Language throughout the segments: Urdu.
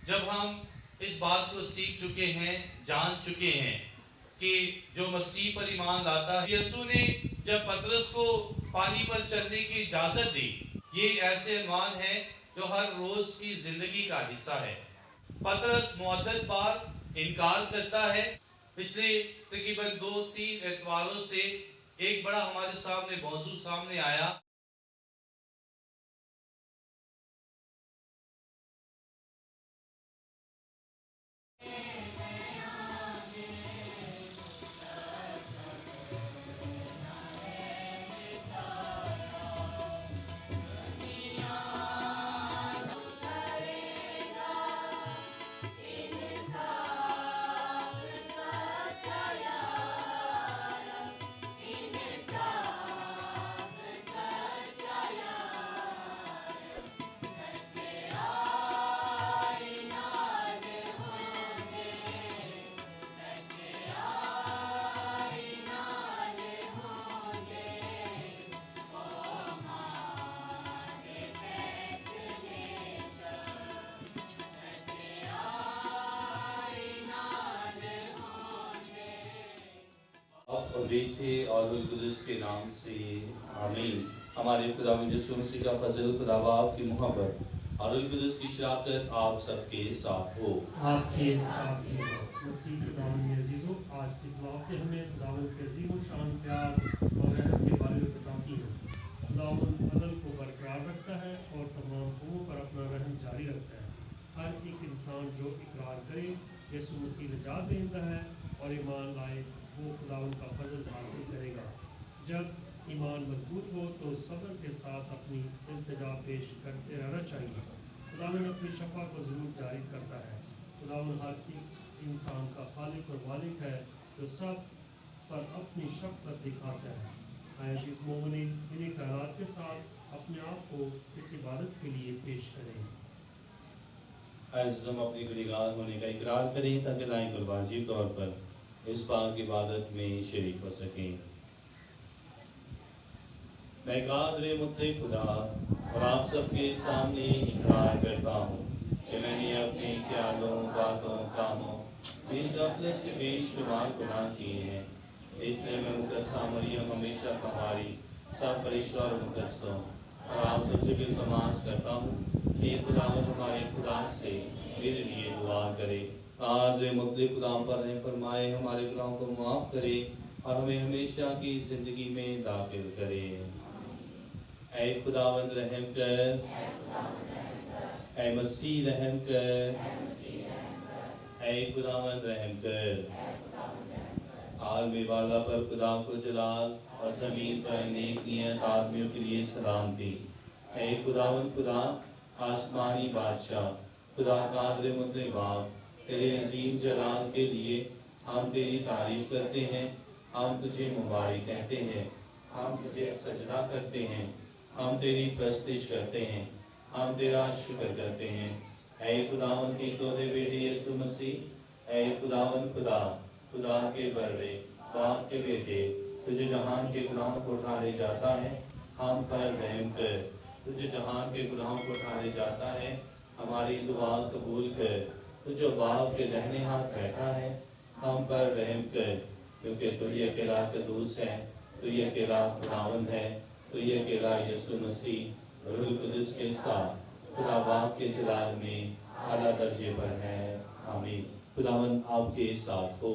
جب ہم اس بات کو سیکھ چکے ہیں، جان چکے ہیں کہ جو مسیح پر ایمان لاتا ہے، یسوع نے جب پطرس کو پانی پر چلنے کی اجازت دی، یہ ایسے عنوان ہے جو ہر روز کی زندگی کا حصہ ہے۔ پطرس معدد بار انکار کرتا ہے۔ پچھلے تقریباً 2-3 اتواروں سے ایک بڑا ہمارے سامنے موضوع سامنے آیا۔ اور بیٹے اور روح القدس کے نام سے آمین۔ ہمارے خداوند یسوع مسیح کا فضل، خدا باپ کی محبت اور روح القدس کی شراکت آپ سب کے ساتھ ہو۔ آپ کے ساتھ ہی مسیح خداوند میں عزیزو، آج کی دعا کے ہمیں خداوند کے عظیم الشان پیار اور رحم کے بارے میں بتاتی ہے۔ خداوند عدل کو برقرار رکھتا ہے اور تمام قوموں پر اپنا رحم جاری رکھتا ہے۔ ہر ایک انسان جو اقرار کرے یسوع مسیح نجات دہندہ ہے اور ایمان لائے، وہ خداوند کا فضل حاصل کرے گا۔ جب ایمان مضبوط ہو تو صبر کے ساتھ اپنی التجا پیش کرتے رہنا چاہیے۔ خداوند اپنی شفا کو ضرور جاری کرتا ہے۔ خداوند ہر ایک انسان کا خالق اور مالک ہے جو سب پر اپنی شفقت دکھاتا ہے۔ عزیز مومنین، انہیں خیالات کے ساتھ اپنے آپ کو اس عبادت کے لیے پیش کریں۔ ہم اپنی گنہگار ہونے کا اقرار کریں تاکہ لائق اور واجب طور پر اس پاک عبادت میں شریک ہو سکیں۔ میں قادر مطلق خدا اور آپ سب کے سامنے اقرار کرتا ہوں کہ میں نے اپنے خیالوں، باتوں، کاموں اس غفلت سے بے شمار گناہ کیے ہیں۔ اس لیے میں مقدسہ مریم ہمیشہ تمہاری سب فرشتوں اور مقدسوں اور آپ سب سے التماس کرتا ہوں کہ خداوند ہمارے خدا سے میرے لیے دعا کرے۔ قادر مطلق خدا ہم پر رحم فرمائے، ہمارے گناہوں کو معاف کرے اور ہمیں ہمیشہ کی زندگی میں داخل کرے۔ اے خداوند رحم کر، اے مسیح رحم کر، اے خداوند رحم کر۔ عالم والا پر خدا کو جلال اور زمین پر نیک نیت آدمیوں کے لیے سلامتی۔ اے خداوند خدا آسمانی بادشاہ، خدا قادر مطلق باپ، تیرے عظیم جلال کے لیے ہم تیری تعریف کرتے ہیں، ہم تجھے مبارک کہتے ہیں، ہم تجھے سجدہ کرتے ہیں، ہم تیری پرستش کرتے ہیں، ہم تیرا شکر کرتے ہیں۔ اے خداوند کے اکلوتے بیٹے یسوع مسیح، اے خداوند خدا، خدا کے بڑے باپ کے بیٹے، تجھے جہان کے گناہوں کو اٹھا لے جاتا ہے، ہم پر رحم کر۔ تجھے جہان کے گناہوں کو اٹھا لے جاتا ہے، ہماری دعا قبول کر۔ تجھے باپ کے دہنے ہاتھ بیٹھا ہے، ہم پر رحم کر، کیونکہ تو یہ اکیلا قدوس ہے، تو یہ اکیلا خداوند ہے، تو یہ اکیلا یسوع مسیح روح القدس کے ساتھ خدا باپ کے جلال میں اعلیٰ درجے پر ہے، آمین۔ خداوند آپ کے ساتھ ہو۔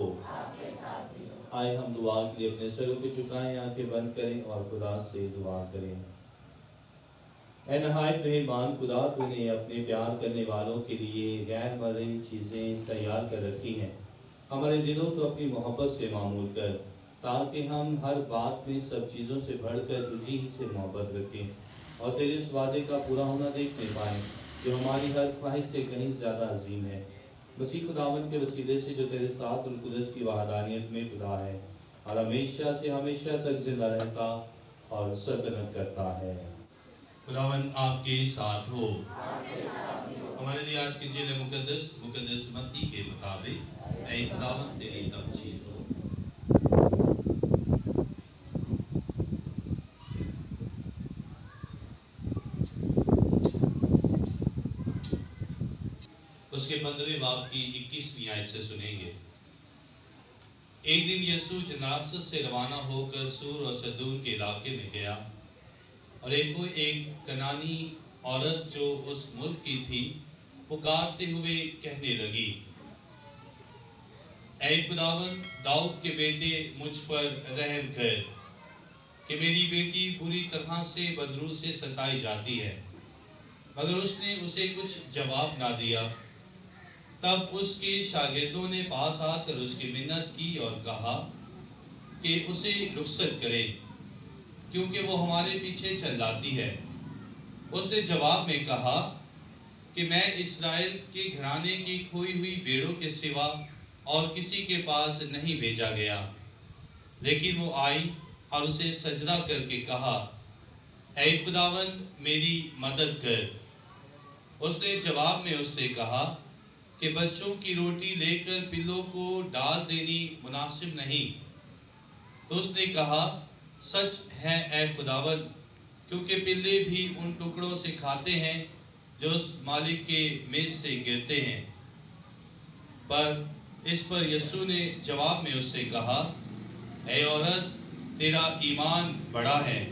آئے ہم دعا کے لیے اپنے سروں کو جھکائیں، آنکھیں بند کریں اور خدا سے دعا کریں۔ اے نہایت مہربان خدا، تو نے اپنے پیار کرنے والوں کے لیے غیر مرئی چیزیں تیار کر رکھی ہیں۔ ہمارے دلوں کو اپنی محبت سے معمور کر، تاکہ ہم ہر بات میں سب چیزوں سے بڑھ کر تجھی ہی سے محبت رکھیں اور تیرے اس وعدے کا پورا ہونا دیکھنے پائیں جو ہماری ہر خواہش سے کہیں زیادہ عظیم ہے۔ مسیح خداوند کے وسیلے سے جو تیرے ساتھ القدس کی وحدانیت میں خدا ہے اور ہمیشہ سے ہمیشہ تک زندہ رہتا اور سلطنت کرتا ہے۔ خداوند آپ کے ساتھ ہو۔ ہمارے لیے آج کی انجیل مقدس متی کے مطابق اے خداوند تیری تمجید ہو۔ اس کے 15 باب کی 21ویں آیت سے سنیں گے۔ ایک دن یسوع جناست سے روانہ ہو کر سور اور سدون کے علاقے میں گیا، اور ایک کنانی عورت جو اس ملک کی تھی پکارتے ہوئے کہنے لگی، اے خداوند داؤد کے بیٹے مجھ پر رحم کر، کہ میری بیٹی بری طرح سے بدرو سے ستائی جاتی ہے۔ مگر اس نے اسے کچھ جواب نہ دیا۔ تب اس کے شاگردوں نے پاس آ کر اس کی منت کی اور کہا کہ اسے رخصت کرے، کیونکہ وہ ہمارے پیچھے چلاتی ہے۔ اس نے جواب میں کہا کہ میں اسرائیل کے گھرانے کی کھوئی ہوئی بھیڑوں کے سوا اور کسی کے پاس نہیں بھیجا گیا۔ لیکن وہ آئی اور اسے سجدہ کر کے کہا، اے خداوند میری مدد کر۔ اس نے جواب میں اس سے کہا کہ بچوں کی روٹی لے کر پلوں کو ڈال دینی مناسب نہیں۔ تو اس نے کہا، سچ ہے اے خداوند، کیونکہ پلے بھی ان ٹکڑوں سے کھاتے ہیں جو اس مالک کے میز سے گرتے ہیں۔ اس پر یسوع نے جواب میں اس سے کہا، اے عورت تیرا ایمان بڑا ہے،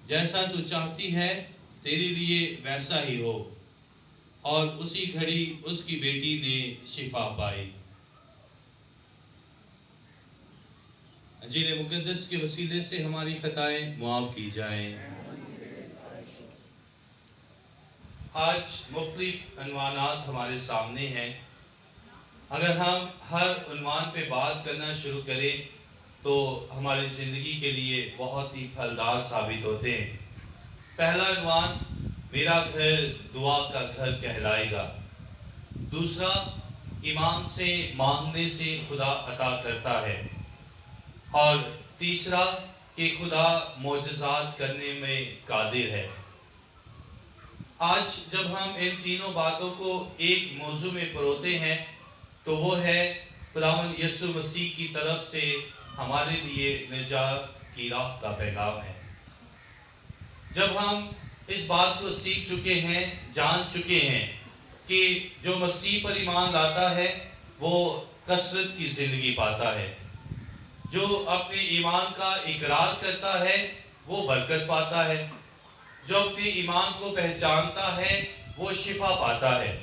جیسا تو چاہتی ہے تیرے لیے ویسا ہی ہو۔ اور اسی گھڑی اس کی بیٹی نے شفا پائی۔ انجیل مقدس کے وسیلے سے ہماری خطائیں معاف کی جائیں۔ آج مختلف عنوانات ہمارے سامنے ہیں۔ اگر ہم ہر عنوان پہ بات کرنا شروع کریں تو ہماری زندگی کے لیے بہت ہی پھلدار ثابت ہوتے ہیں۔ پہلا عنوان، میرا گھر دعا کا گھر کہلائے گا۔ دوسرا، ایمان سے مانگنے سے خدا عطا کرتا ہے۔ اور تیسرا، کہ خدا معجزات کرنے میں قادر ہے۔ آج جب ہم ان تینوں باتوں کو ایک موضوع میں پروتے ہیں تو وہ ہے خداوند یسوع مسیح کی طرف سے ہمارے لیے نجات کی راہ کا پیغام ہے۔ جب ہم اس بات کو سیکھ چکے ہیں، جان چکے ہیں کہ جو مسیح پر ایمان لاتا ہے وہ کثرت کی زندگی پاتا ہے، جو اپنے ایمان کا اقرار کرتا ہے وہ برکت پاتا ہے، جو اپنے ایمان کو پہچانتا ہے وہ شفا پاتا ہے،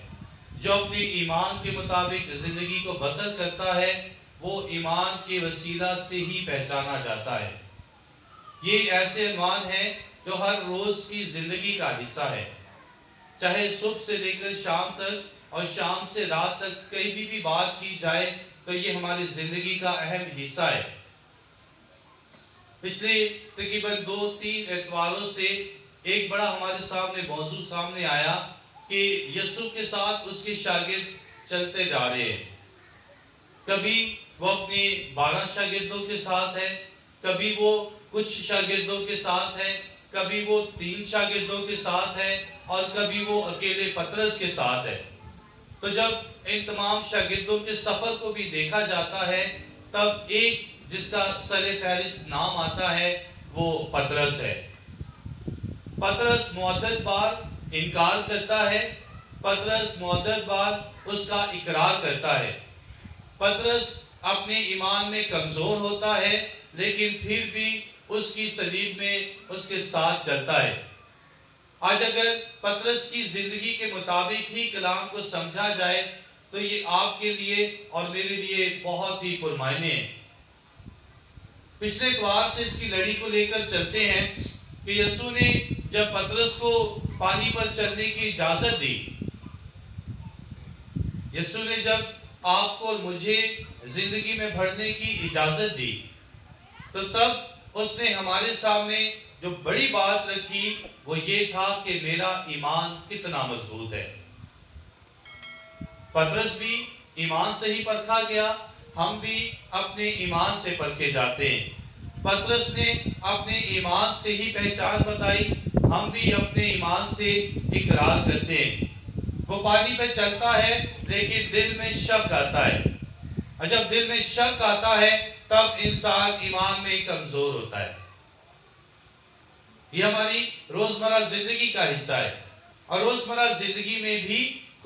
جو اپنے ایمان کے مطابق زندگی کو بسر کرتا ہے وہ ایمان کے وسیلہ سے ہی پہچانا جاتا ہے۔ یہ ایسے عنوان ہیں جو ہر روز کی زندگی کا حصہ ہے، چاہے صبح سے لے کر شام تک اور شام سے رات تک کہیں بھی بات کی جائے تو یہ ہماری زندگی کا اہم حصہ ہے۔ پچھلے تقریباً 2-3 اتواروں سے ایک بڑا ہمارے سامنے موضوع سامنے آیا کہ یسوع کے ساتھ اس کے شاگرد چلتے جا رہے ہیں۔ کبھی وہ اپنے 12 شاگردوں کے ساتھ ہے، کبھی وہ کچھ شاگردوں کے ساتھ ہے، کبھی وہ 3 شاگردوں کے ساتھ ہے اور کبھی وہ اکیلے پطرس کے ساتھ ہے۔ تو جب ان تمام شاگردوں کے سفر کو بھی دیکھا جاتا ہے تب ایک جس کا سر فہرست نام آتا ہے وہ پطرس ہے۔ پطرس معدد بار انکار کرتا ہے، پطرس معدد بار اس کا اقرار کرتا ہے۔ پطرس اپنے ایمان میں کمزور ہوتا ہے لیکن پھر بھی اس کی صلیب میں اس کے ساتھ چلتا ہے۔ آج اگر پطرس کی زندگی کے مطابق ہی کلام کو سمجھا جائے تو یہ آپ کے لیے اور میرے لیے بہت ہی پرمعنی ہے۔ پچھلے اتوار سے اس کی لڑی کو لے کر چلتے ہیں کہ یسوع نے جب پطرس کو پانی پر چلنے کی اجازت دی، یسوع نے جب آپ کو اور مجھے زندگی میں بڑھنے کی اجازت دی تو تب اس نے ہمارے سامنے جو بڑی بات رکھی وہ یہ تھا کہ میرا ایمان کتنا مضبوط ہے۔ پطرس بھی ایمان سے ہی پرکھا گیا، ہم بھی اپنے ایمان سے پرکھے جاتے ہیں۔ پطرس نے اپنے ایمان سے ہی پہچان بتائی، ہم بھی اپنے ایمان سے اقرار کرتے ہیں۔ وہ پانی پہ چلتا ہے لیکن دل میں شک آتا ہے، اور جب دل میں شک آتا ہے تب انسان ایمان میں کمزور ہوتا ہے۔ یہ ہماری روزمرہ زندگی کا حصہ ہے، اور روزمرہ زندگی میں بھی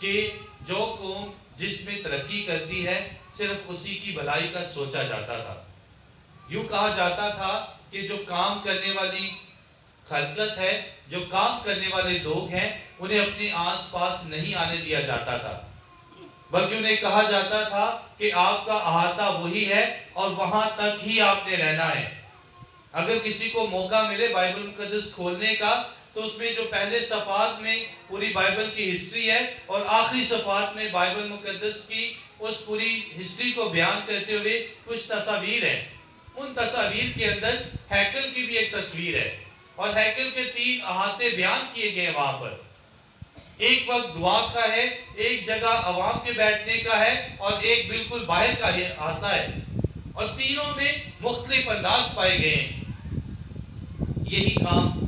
کہ جو قوم جس میں ترقی کرتی ہے صرف اسی کی بھلائی کا سوچا جاتا تھا۔ یوں کہا جاتا تھا کہ جو کام کرنے والی خلقت ہے، جو کام کرنے والے لوگ ہیں، انہیں اپنے آس پاس نہیں آنے دیا جاتا تھا، بلکہ انہیں کہا جاتا تھا کہ آپ کا احاطہ وہی ہے اور وہاں تک ہی آپ نے رہنا ہے۔ اگر کسی کو موقع ملے بائبل مقدس کھولنے کا تو اس میں جو پہلے صفحات میں پوری بائبل کی ہسٹری ہے اور آخری صفحات میں بائبل مقدس کی اس پوری ہسٹری کو بیان کرتے ہوئے کچھ تصاویر ہیں۔ ان تصاویر کے اندر ہیکل کی بھی ایک تصویر ہے اور ہیکل کے 3 احاطے بیان کیے گئے ہیں وہاں پر۔ ایک وقت دعا کا ہے، ایک جگہ عوام کے بیٹھنے کا ہے اور ایک بالکل باہر کا احاطہ ہے، اور تینوں میں مختلف انداز پائے گئے ہیں۔ یہی کام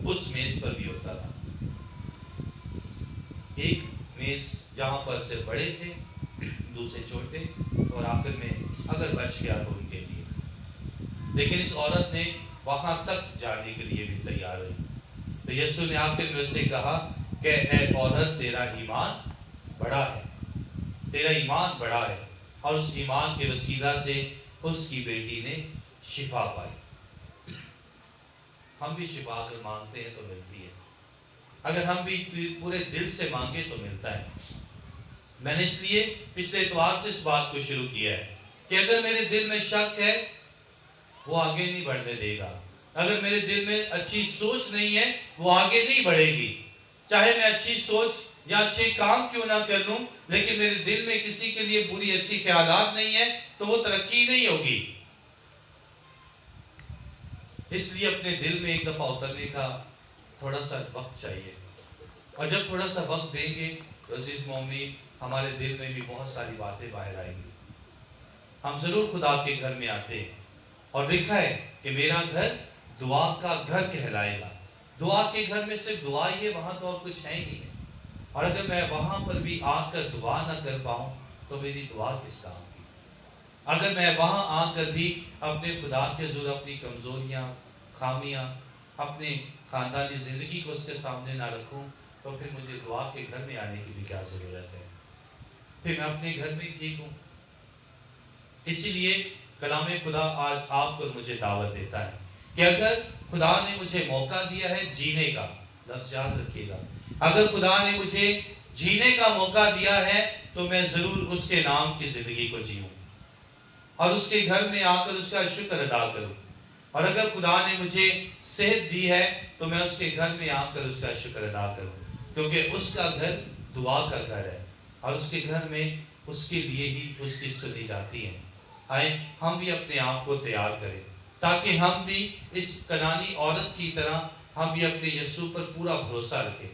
اس میز پر بھی ہوتا تھا۔ ایک میز جہاں پر سے بڑے تھے، دوسرے چھوٹے، اور آخر میں اگر بچ گیا تو ان کے لیے۔ لیکن اس عورت نے وہاں تک جانے کے لیے بھی تیار ہوئی، تو یسوع نے آخر میں اس سے کہا کہ اے عورت، تیرا ایمان بڑا ہے، تیرا ایمان بڑا ہے، اور اس ایمان کے وسیلہ سے اس کی بیٹی نے شفا پائی۔ ہم بھی شفا اگر مانگتے ہیں تو ملتی ہے، اگر ہم بھی پورے دل سے مانگے تو ملتا ہے۔ میں نے اس لیے پچھلے اتوار سے اس بات کو شروع کیا ہے کہ اگر میرے دل میں شک ہے وہ آگے نہیں بڑھنے دے گا، اگر میرے دل میں اچھی سوچ نہیں ہے وہ آگے نہیں بڑھے گی۔ چاہے میں اچھی سوچ یا اچھے کام کیوں نہ کر لوں، لیکن میرے دل میں کسی کے لیے بری اچھی خیالات نہیں ہے تو وہ ترقی نہیں ہوگی۔ اس لیے اپنے دل میں ایک دفعہ اترنے کا تھوڑا سا وقت چاہیے، اور جب تھوڑا سا وقت دیں گے تو عزیز مومنین ہمارے دل میں بھی بہت ساری باتیں باہر آئیں گی۔ ہم ضرور خدا کے گھر میں آتے ہیں، اور لکھا ہے کہ میرا گھر دعا کا گھر کہلائے گا۔ دعا کے گھر میں صرف دعا ہی ہے، وہاں تو اور کچھ ہے ہی نہیں ہے، اور اگر میں وہاں پر بھی آ کر دعا نہ کر پاؤں تو میری دعا کس کام کی؟ اگر میں وہاں آ کر بھی اپنے خدا کے حضور اپنی کمزوریاں، خامیاں، اپنے خاندانی زندگی کو اس کے سامنے نہ رکھوں تو پھر مجھے دعا کے گھر میں آنے کی بھی کیا ضرورت ہے؟ پھر میں اپنے گھر میں ٹھیک ہوں۔ اسی لیے کلام خدا آج آپ کو مجھے دعوت دیتا ہے کہ اگر خدا نے مجھے موقع دیا ہے جینے کا، لفظ یاد رکھیے گا، اگر خدا نے مجھے جینے کا موقع دیا ہے تو میں ضرور اس کے نام کی زندگی کو جیوں اور اس کے گھر میں آ کر اس کا شکر ادا کروں، اور اگر خدا نے مجھے صحت دی ہے تو میں اس کے گھر میں آ کر اس کا شکر ادا کروں، کیونکہ اس کا گھر دعا کا گھر ہے اور اس کے گھر میں اس کے لیے ہی اس کی سنی جاتی ہے۔ آئے ہم بھی اپنے آپ کو تیار کریں تاکہ ہم بھی اس کنانی عورت کی طرح ہم بھی اپنے یسوع پر پورا بھروسہ رکھیں،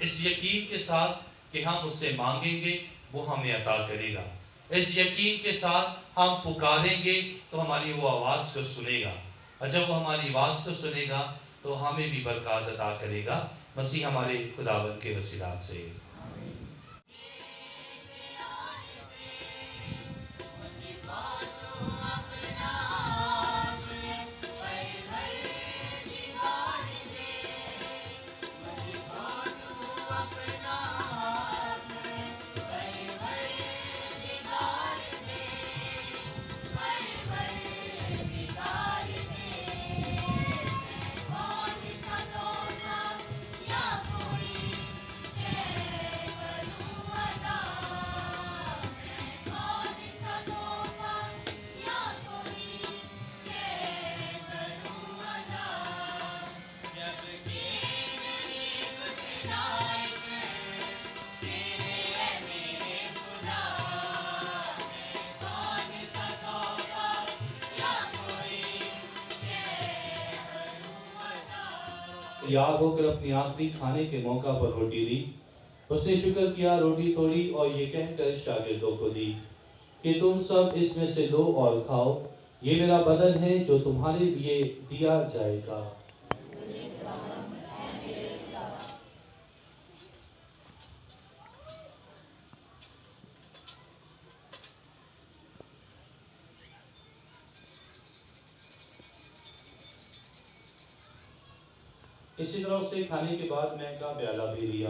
اس یقین کے ساتھ کہ ہم اس سے مانگیں گے وہ ہمیں عطا کرے گا، اس یقین کے ساتھ ہم پکاریں گے تو ہماری وہ آواز کو سنے گا، اور جب وہ ہماری آواز کو سنے گا تو ہمیں بھی برکات عطا کرے گا، مسیح ہمارے خداوند کے وسیلات سے۔ یاد ہو کر اپنی آخری کھانے کے موقع پر روٹی لی، اس نے شکر کیا، روٹی توڑی اور یہ کہہ کر شاگردوں کو دی کہ تم سب اس میں سے لو اور کھاؤ، یہ میرا بدن ہے جو تمہارے لیے دیا جائے گا۔ اسی طرح اس نے کھانے کے بعد مے کا پیالہ بھی لیا